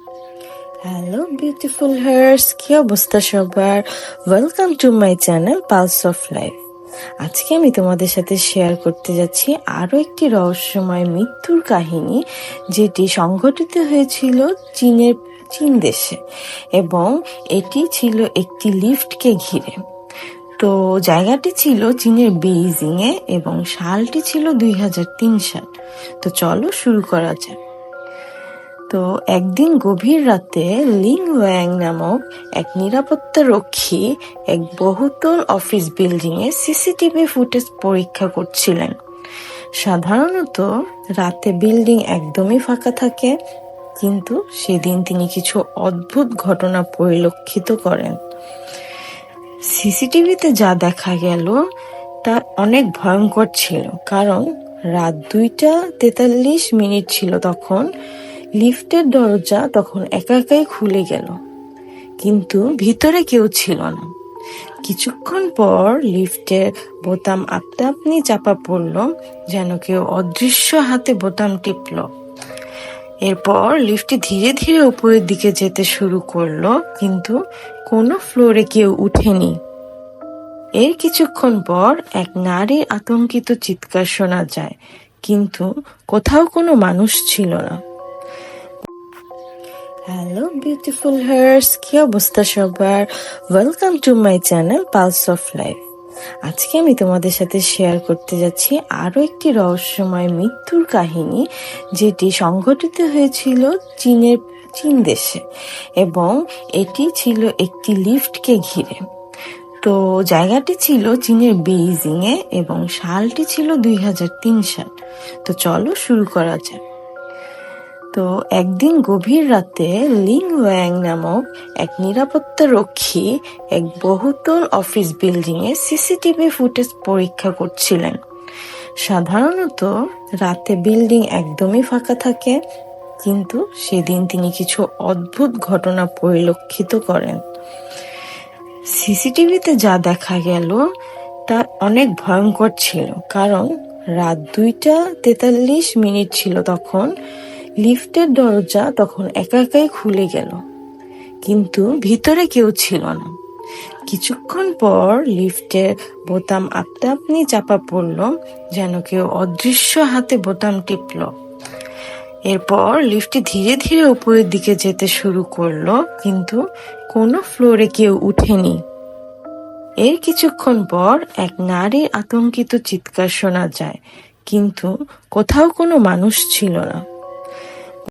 Hello beautiful hertz, কি অবস্থা সবার? Welcome to my channel pulse of life. আজকে আমি তোমাদের সাথে শেয়ার করতে যাচ্ছি আরও একটি রহস্যময় মৃত্যুর কাহিনী, যেটি সংঘটিত হয়েছিল চীন দেশে, এবং এটি ছিল একটি লিফটকে ঘিরে। তো জায়গাটি ছিল চীনের বেইজিংয়ে এবং সালটি ছিল 2003 সাল। তো চলো শুরু করা যাক। তো একদিন গভীর রাতে লিং ওয়াং নামক এক নিরাপত্তা রক্ষী এক বহুতল অফিস বিল্ডিং এ সিসিটিভি ফুটেজ পরীক্ষা করছিলেন। সাধারণত রাতে বিল্ডিং একদমই ফাঁকা থাকে, কিন্তু সেদিন তিনি কিছু অদ্ভুত ঘটনা পরিলক্ষিত করেন। সিসিটিভিতে যা দেখা গেল তা অনেক ভয়ঙ্কর ছিল, কারণ রাত 2:43 ছিল তখন। লিফটের দরজা তখন একাই খুলে গেল, কিন্তু ভিতরে কেউ ছিল না। কিছুক্ষণ পর লিফটের বোতাম আপনা চাপা পড়ল, যেন কেউ অদৃশ্য হাতে বোতাম টিপল। এরপর লিফটটি ধীরে ধীরে উপরের দিকে যেতে শুরু করলো, কিন্তু কোনো ফ্লোরে কেউ উঠেনি। এর কিছুক্ষণ পর এক নারীর আতঙ্কিত চিৎকার শোনা যায়, কিন্তু কোথাও কোনো মানুষ ছিল না। হ্যালো বিউটিফুল হার্স, কি অবস্থা সবার? Welcome to my channel pulse of life. আজকে আমি তোমাদের সাথে শেয়ার করতে যাচ্ছি আরও একটি রহস্যময় মৃত্যুর কাহিনী, যেটি সংঘটিত হয়েছিল চীন দেশে, এবং এটি ছিল একটি লিফটকে ঘিরে। তো জায়গাটি ছিল চীনের বেইজিংয়ে এবং সালটি ছিল 2003 সাল। তো চলো শুরু করা যাক। তো একদিন গভীর রাতে লিং ওয়াং নামক এক নিরাপত্তা রক্ষী এক বহুতল অফিস বিল্ডিং এ সিসিটিভি ফুটেজ পরীক্ষা করছিলেন। সাধারণত রাতে বিল্ডিং একদমই ফাঁকা থাকে, কিন্তু সেদিন তিনি কিছু অদ্ভুত ঘটনা পরিলক্ষিত করেন। সিসিটিভিতে যা দেখা গেল তা অনেক ভয়ঙ্কর ছিল, কারণ রাত 2:43 ছিল তখন। লিফটের দরজা তখন একাই খুলে গেল, কিন্তু ভিতরে কেউ ছিল না। কিছুক্ষণ পর লিফটের বোতাম আপনা চাপা পড়ল, যেন কেউ অদৃশ্য হাতে বোতাম টিপল। এরপর লিফটটি ধীরে ধীরে উপরের দিকে যেতে শুরু করলো, কিন্তু কোনো ফ্লোরে কেউ উঠেনি। এর কিছুক্ষণ পর এক নারীর আতঙ্কিত চিৎকার শোনা যায়, কিন্তু কোথাও কোনো মানুষ ছিল না।